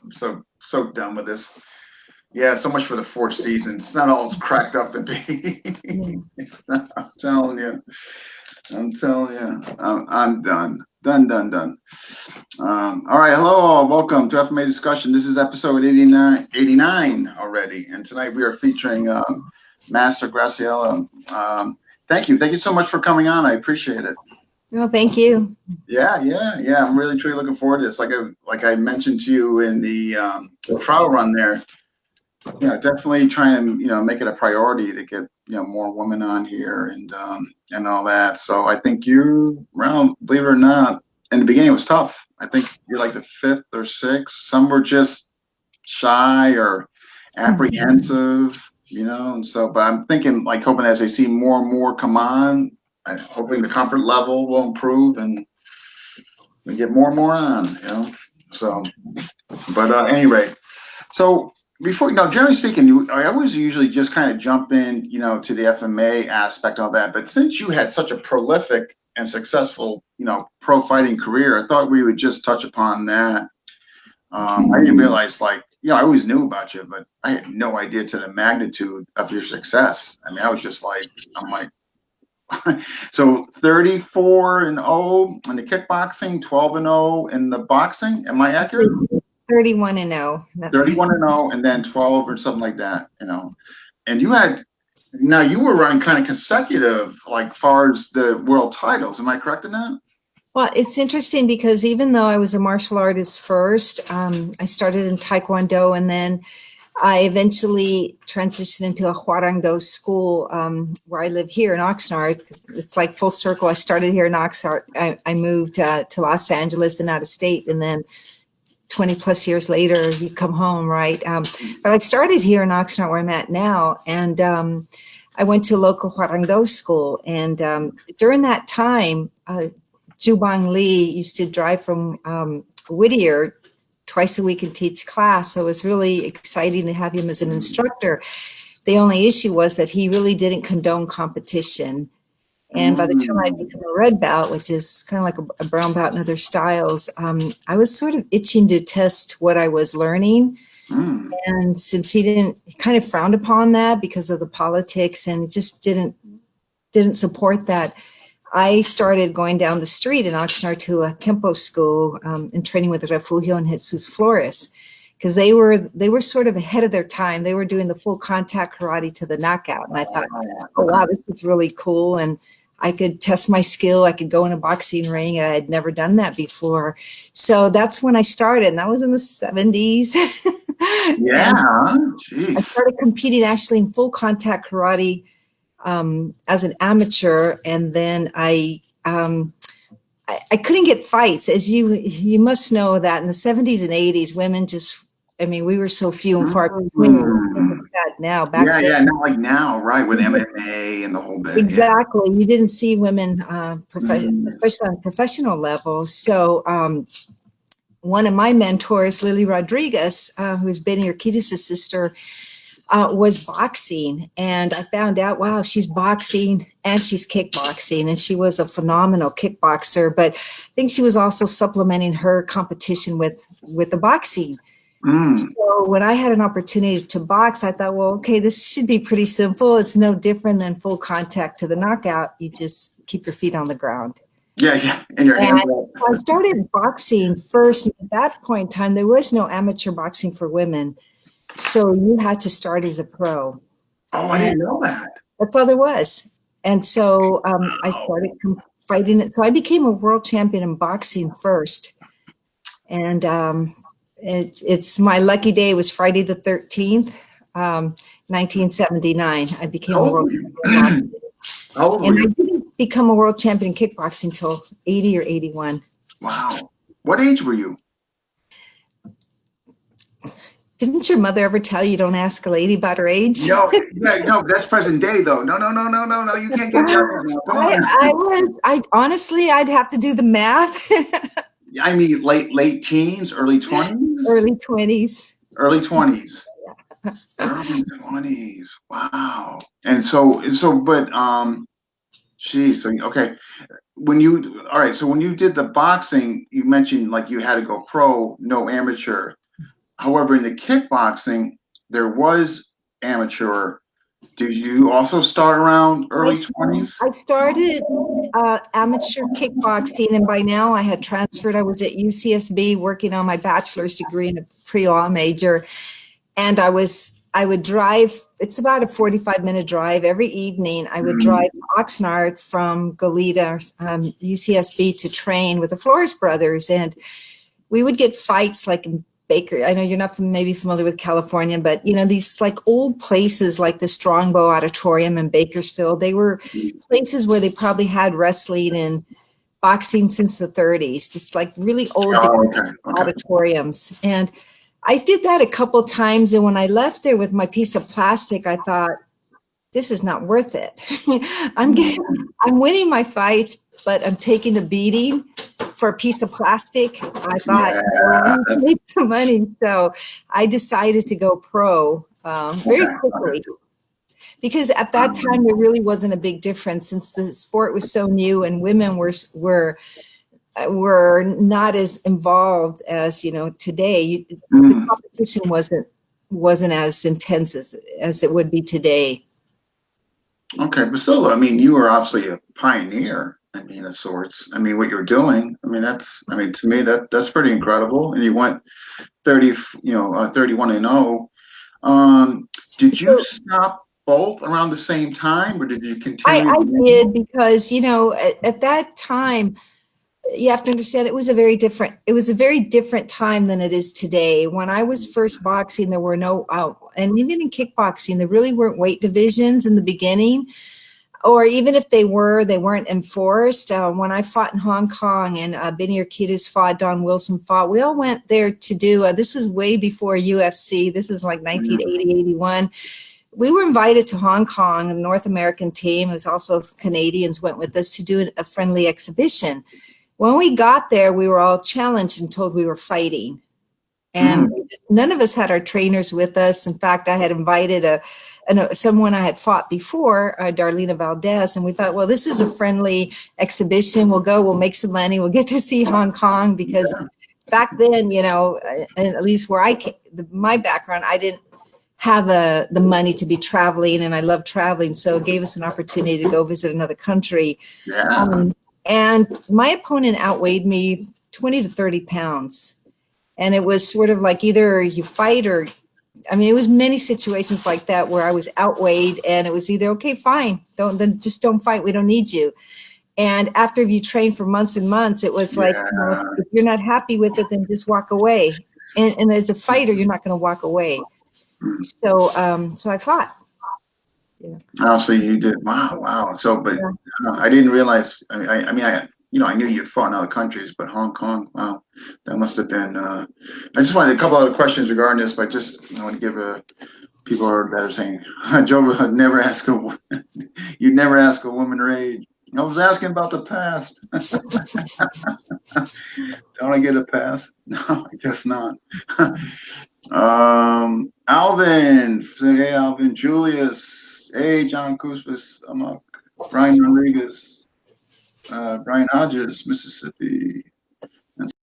I'm so done with this. Yeah, so much for the four seasons. It's not all it's cracked up to be. It's not, I'm telling you. I'm telling you. I'm done. Done. All right. Hello, all. Welcome to FMA Discussion. This is episode 89 already. And tonight we are featuring Master Graciela. Thank you. Thank you so much for coming on. I appreciate it. Well, thank you. Yeah. I'm really, truly looking forward to this. Like I mentioned to you in the trial run there, definitely try and, make it a priority to get, more women on here and all that. So I think believe it or not, in the beginning it was tough. I think you're like the fifth or sixth. Some were just shy or apprehensive, and so, but I'm thinking, like, hoping as they see more and more come on, I'm hoping the comfort level will improve and we get more and more on, so, but at any rate, so before, generally speaking, I always usually just kind of jump in, to the FMA aspect of that. But since you had such a prolific and successful, pro fighting career, I thought we would just touch upon that. I didn't realize, I always knew about you, but I had no idea to the magnitude of your success. I mean, I was just like, so 34-0 in the kickboxing, 12-0 in the boxing. Am I accurate? 31-0. 31-0, and then 12 or something like that, And you were running kind of consecutive, like far as the world titles. Am I correct in that? Well, it's interesting because even though I was a martial artist first, I started in Taekwondo, and then I eventually transitioned into a Hwarangdo school where I live here in Oxnard. It's like full circle. I started here in Oxnard. I moved to Los Angeles and out of state, and then 20 plus years later, you come home, right? But I started here in Oxnard, where I'm at now, and I went to a local Hwarangdo school. And during that time, Jubong Lee used to drive from Whittier twice a week and teach class. So it was really exciting to have him as an instructor. The only issue was that he really didn't condone competition. And by the time I became a red belt, which is kind of like a brown belt in other styles, I was sort of itching to test what I was learning. And since he kind of frowned upon that because of the politics and just didn't support that, I started going down the street in Oxnard to a Kempo school and training with Refugio and Jesus Flores, because they were sort of ahead of their time. They were doing the full contact karate to the knockout. And I thought, oh, wow, this is really cool. And I could test my skill. I could go in a boxing ring, and I had never done that before. So that's when I started, and that was in the 70s. Yeah, geez. I started competing actually in full contact karate as an amateur, and then I couldn't get fights. As you must know that in the 70s and 80s, women we were so few and far between. Now, back then, not like now, right? With MMA and the whole bit. Exactly. Yeah. You didn't see women, especially on professional level. So one of my mentors, Lily Rodriguez, who's Benny Urquidez' sister, was boxing. And I found out, wow, she's boxing and she's kickboxing. And she was a phenomenal kickboxer. But I think she was also supplementing her competition with the boxing. So when I had an opportunity to box, I thought, well, okay, this should be pretty simple. It's no different than full contact to the knockout. You just keep your feet on the ground. Yeah. And your hands up. I started boxing first. At that point in time, there was no amateur boxing for women. So you had to start as a pro. Oh, I didn't know that. That's all there was. And so I started fighting it. So I became a world champion in boxing first. And it's my lucky day. It was Friday the 13th, 1979. I became a world champion. And I didn't become a world champion in kickboxing until 80 or 81. Wow. What age were you? Didn't your mother ever tell you don't ask a lady about her age? No, that's present day though. No, you can't get that. Come on. Honestly, I'd have to do the math. I mean, late teens, early 20s? Early 20s. Early 20s. Yeah. Early 20s. Wow. And so, but, geez, okay. So when you did the boxing, you mentioned like you had to go pro, no amateur. however, in the kickboxing, there was amateur. Did you also start around early 20s? I started amateur kickboxing, and by now I had transferred. I was at UCSB working on my bachelor's degree and a pre-law major, and I would drive. It's about a 45-minute drive every evening. I would drive to Oxnard from Goleta, UCSB, to train with the Flores brothers, and we would get fights like in Baker. I know you're not maybe familiar with California, but these like old places like the Strongbow Auditorium in Bakersfield, they were places where they probably had wrestling and boxing since the 30s. This like really old auditoriums. And I did that a couple times. And when I left there with my piece of plastic, I thought, this is not worth it. I'm winning my fights, but I'm taking a beating for a piece of plastic. I thought, I need to make some money. So I decided to go pro very quickly. Because at that time, there really wasn't a big difference since the sport was so new and women were not as involved as, today. The competition wasn't as intense as it would be today. Okay, but still, I mean, you were obviously a pioneer, of sorts. What you're doing, to me, that's pretty incredible. And you went 31-0. Did you stop both around the same time, or did you continue? I did, because, at that time, you have to understand it was a very different time than it is today. When I was first boxing, there were no and even in kickboxing, there really weren't weight divisions in the beginning, or even if they weren't enforced. When I fought in Hong Kong and Benny Urquidez fought, Don Wilson fought, we all went there to do, this was way before UFC. This is like 1980, 81. We were invited to Hong Kong, a North American team. It was also Canadians went with us to do a friendly exhibition. When we got there, we were all challenged and told we were fighting. And none of us had our trainers with us. In fact, I had invited someone I had fought before, Darlena Valdez, and we thought, well, this is a friendly exhibition. We'll go, we'll make some money, we'll get to see Hong Kong, because back then, at least where I came, my background, I didn't have the money to be traveling, and I love traveling, so it gave us an opportunity to go visit another country. And my opponent outweighed me 20 to 30 pounds. And it was sort of like either you fight or, it was many situations like that where I was outweighed, and it was either, okay, fine, just don't fight. We don't need you. And after you train for months and months, it was like, if you're not happy with it, then just walk away. And as a fighter, you're not going to walk away. So I fought. Oh, so you did. Wow. So, but I didn't realize. I knew you fought in other countries, but Hong Kong. Wow, that must have been. I just wanted a couple other questions regarding this, but I want to give people that are saying, Joe, never ask you never ask a woman her age. I was asking about the past. Don't I get a pass? No, I guess not. Alvin, hey Alvin, Julius, hey John Kuspis, Amok, Brian Rodriguez, Brian Hodges, Mississippi,